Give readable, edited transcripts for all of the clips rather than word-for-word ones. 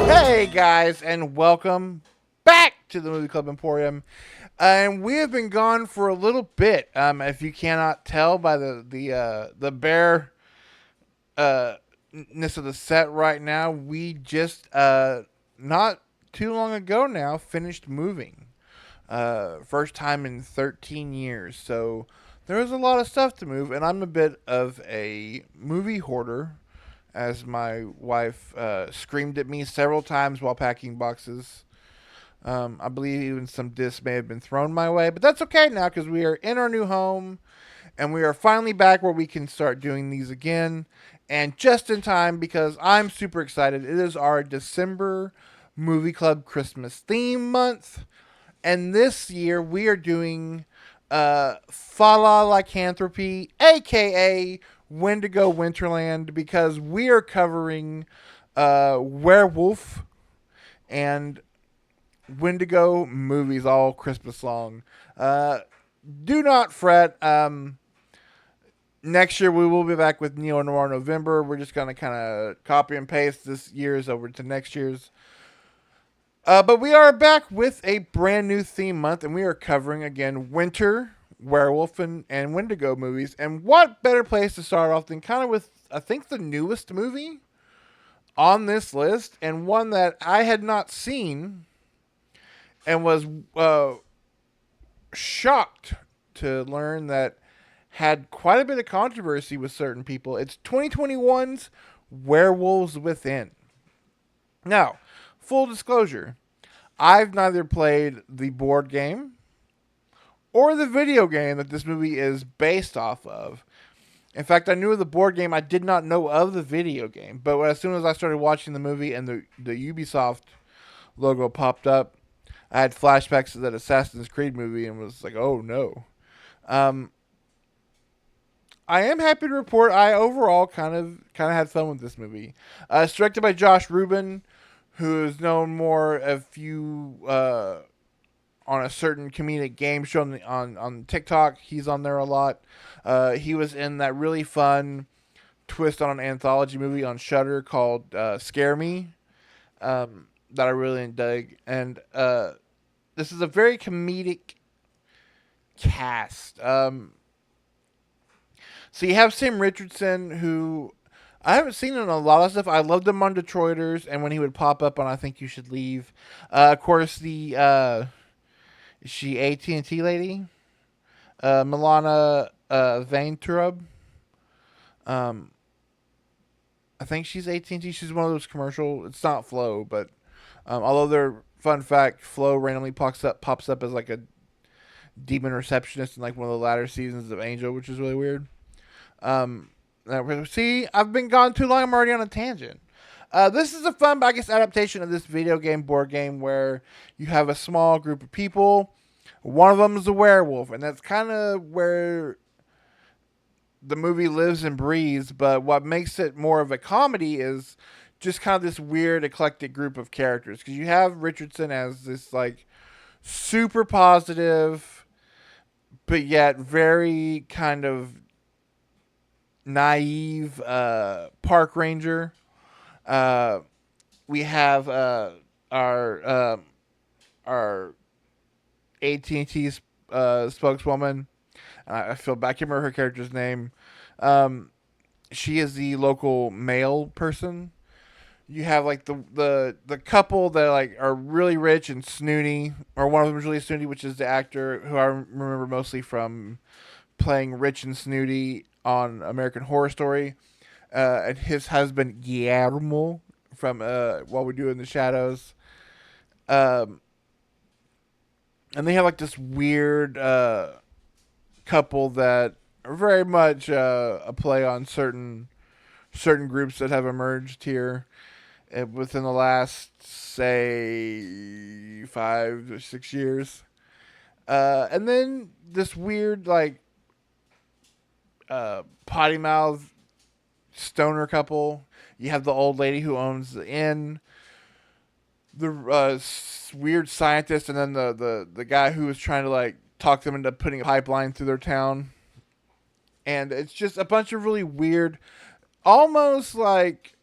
Hey guys, and welcome back to the Movie Club Emporium. And we have been gone for a little bit. If you cannot tell by the bare ness of the set right now, we just not too long ago now finished moving. First time in 13 years. So there was a lot of stuff to move, and I'm a bit of a movie hoarder, as my wife screamed at me several times while packing boxes. I believe even some discs may have been thrown my way, but that's okay now because we are in our new home and we are finally back where we can start doing these again. And just in time because I'm super excited. It is our December Movie Club Christmas theme month. And this year we are doing Fa-La-Lycanthropy, aka Wendigo Winterland, because we are covering Werewolf and Wendigo movies all Christmas long. Uh, do not fret. Next year we will be back with Neo Noir November. We're just gonna kind of copy and paste this year's over to next year's. But we are back with a brand new theme month, and we are covering again winter, werewolf, and Wendigo movies. And what better place to start off than kind of with, I think, the newest movie on this list, and one that I had not seen and was shocked to learn that had quite a bit of controversy with certain people. It's 2021's Werewolves Within. Now, full disclosure, I've neither played the board game or the video game that this movie is based off of. In fact, I knew of the board game. I did not know of the video game. But as soon as I started watching the movie and the Ubisoft logo popped up, I had flashbacks to that Assassin's Creed movie and was like, oh no. Um, I am happy to report I overall kind of had fun with this movie. It's directed by Josh Rubin, who is known more if you on a certain comedic game show on TikTok. He's on there a lot. He was in that really fun twist on an anthology movie on Shudder called Scare Me, that I really dug. And this is a very comedic cast. So you have Sam Richardson, who I haven't seen in a lot of stuff. I loved him on Detroiters, and when he would pop up on I Think You Should Leave. Of course, the is she AT&T lady? Milana Vaintrub. Um, I think she's AT&T. She's one of those commercial. It's not Flo, but although they're fun fact, Flo randomly pops up as like a demon receptionist in like one of the latter seasons of Angel, which is really weird. Um, see, I've been gone too long. I'm already on a tangent. This is a fun, I guess, adaptation of this video game, board game, where you have a small group of people. One of them is a werewolf, and that's kind of where the movie lives and breathes. But what makes it more of a comedy is just kind of this weird, eclectic group of characters. Because you have Richardson as this, like, super positive, but yet very kind of naive park ranger. Uh, we have our AT&T's spokeswoman. I feel bad. I can't remember her character's name. She is the local mail person. You have like the couple that like are really rich and snooty, or one of them is really snooty, which is the actor who I remember mostly from playing rich and snooty on American Horror Story, and his husband Guillermo from What We Do in the Shadows. Um, and they have like this weird couple that are very much a play on certain groups that have emerged here within the last say 5 or 6 years. And then this weird like potty mouth stoner couple. You have the old lady who owns the inn, the weird scientist, and then the guy who was trying to like talk them into putting a pipeline through their town. And it's just a bunch of really weird, almost like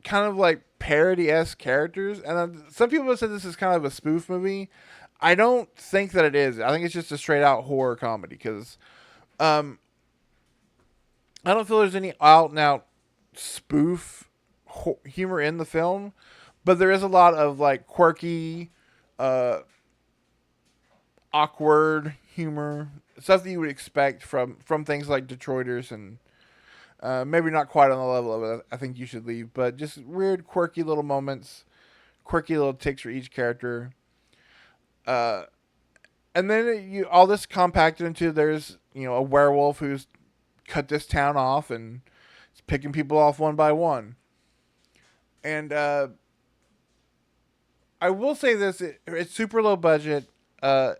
kind of like parody-esque characters. And some people have said this is kind of a spoof movie. I don't think that it is. I think it's just a straight out horror comedy because um, I don't feel there's any out and out spoof humor in the film, but there is a lot of like quirky, uh, awkward humor, stuff that you would expect from things like Detroiters and maybe not quite on the level of it. I think you should leave, but just weird, quirky little moments, quirky little ticks for each character. Uh, and then you all this compacted into there's a werewolf who's cut this town off and is picking people off one by one. And I will say this: it's super low budget. Uh,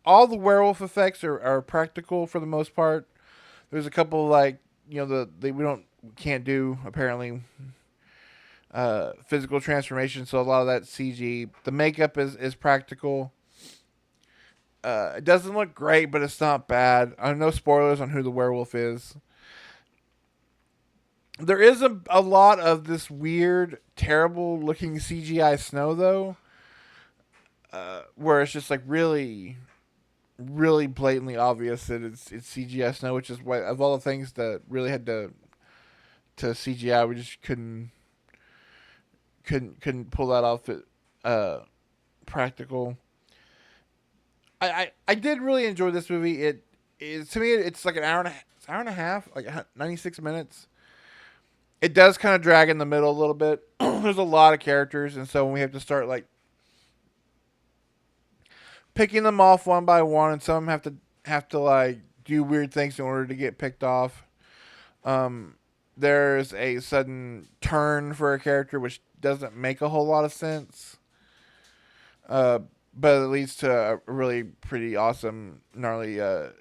all the werewolf effects are practical for the most part. There's a couple like we can't do apparently physical transformation, so a lot of that CG. The makeup is practical. It doesn't look great, but it's not bad. No spoilers on who the werewolf is. There is a lot of this weird, terrible looking CGI snow though, where it's just like really, really blatantly obvious that it's CGI snow, which is why of all the things that really had to CGI, we just couldn't pull that off at practical. I did really enjoy this movie. To me it's like an hour and a half, like 96 minutes. It does kind of drag in the middle a little bit. There's a lot of characters, and so when we have to start like picking them off one by one, and some have to like do weird things in order to get picked off. Um, there's a sudden turn for a character which doesn't make a whole lot of sense. Uh, but it leads to a really pretty awesome, gnarly uh,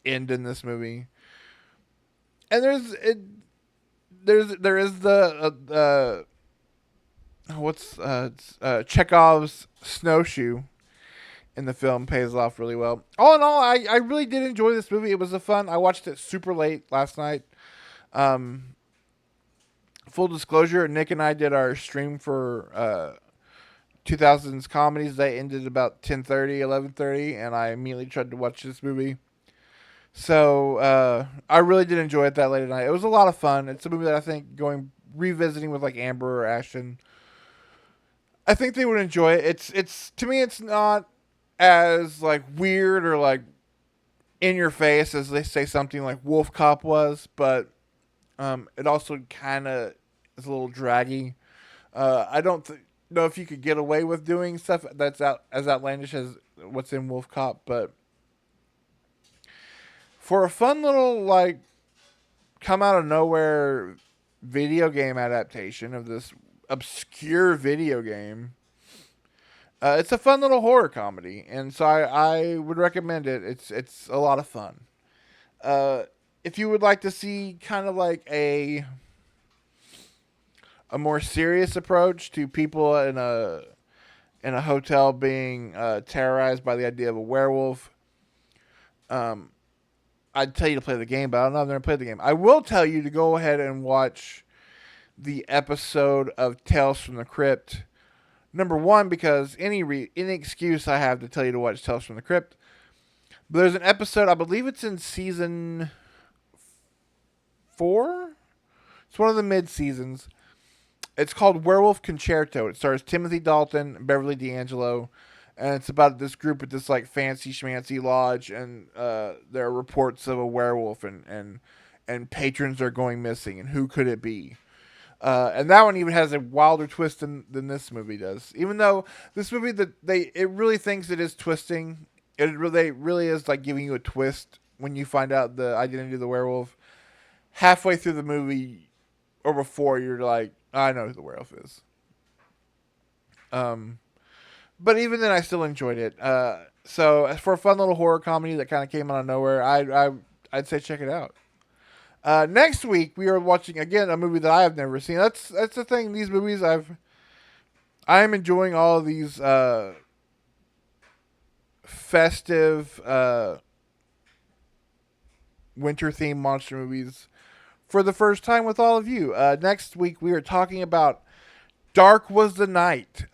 end in this movie. And there is the what's Chekhov's snowshoe in the film pays off really well. All in all, I really did enjoy this movie. It was a fun. I watched it super late last night. Um, Full disclosure, Nick and I did our stream for 2000s comedies. They ended about 10:30, 11:30, and I immediately tried to watch this movie. So I really did enjoy it that late at night. It was a lot of fun. It's a movie that I think revisiting with like Amber or Ashton, I think they would enjoy it. It's to me, it's not as like weird or like in your face as they say something like Wolf Cop was, but it also kind of is a little draggy. I don't know if you could get away with doing stuff that's as outlandish as what's in Wolf Cop, but for a fun little like come out of nowhere video game adaptation of this obscure video game, it's a fun little horror comedy, and so I would recommend it. It's a lot of fun. Uh, if you would like to see kind of like a more serious approach to people in a hotel being terrorized by the idea of a werewolf, um, I'd tell you to play the game, but I don't know if I've never played the game. I will tell you to go ahead and watch the episode of Tales from the Crypt. Number one, because any excuse I have to tell you to watch Tales from the Crypt. But there's an episode, I believe it's in season 4. It's one of the mid seasons. It's called Werewolf Concerto. It stars Timothy Dalton, and Beverly D'Angelo, and it's about this group at this like fancy schmancy lodge, and there are reports of a werewolf, and patrons are going missing, and who could it be? And that one even has a wilder twist than this movie does. Even though this movie it really thinks it is twisting. It really is like giving you a twist when you find out the identity of the werewolf. Halfway through the movie or before, you're like, I know who the werewolf is. Um, but even then, I still enjoyed it. So for a fun little horror comedy that kind of came out of nowhere, I'd say check it out. Next week we are watching again a movie that I have never seen. That's the thing. These movies I am enjoying all of these festive winter themed monster movies for the first time with all of you. Next week, we are talking about Dark Was the Night,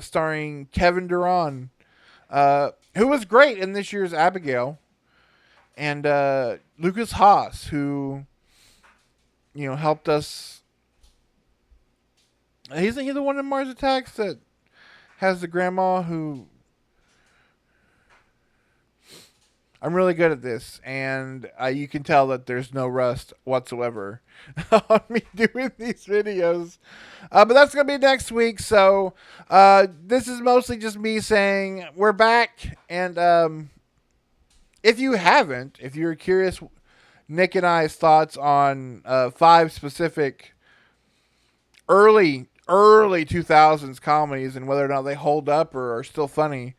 starring Kevin Durand, who was great in this year's Abigail, and Lucas Haas, who helped us. Isn't he the one in Mars Attacks that has the grandma who? I'm really good at this, and you can tell that there's no rust whatsoever on me doing these videos. But that's going to be next week, so this is mostly just me saying we're back, and if you're curious, Nick and I's thoughts on 5 specific early 2000s comedies and whether or not they hold up or are still funny,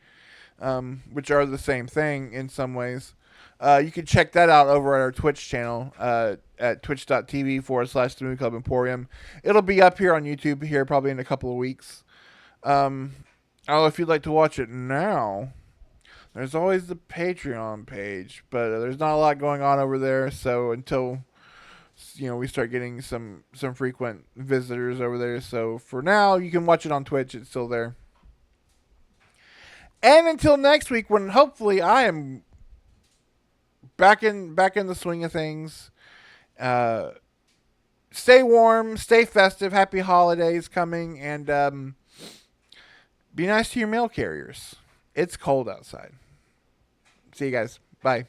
which are the same thing in some ways. You can check that out over at our Twitch channel at twitch.tv/The Movie-Club Emporium. It'll be up here on YouTube here probably in a couple of weeks. If you'd like to watch it now, there's always the Patreon page, but there's not a lot going on over there. So until we start getting some frequent visitors over there. So for now, you can watch it on Twitch. It's still there. And until next week, when hopefully I am back in the swing of things. Stay warm, stay festive, happy holidays coming, and be nice to your mail carriers. It's cold outside. See you guys. Bye.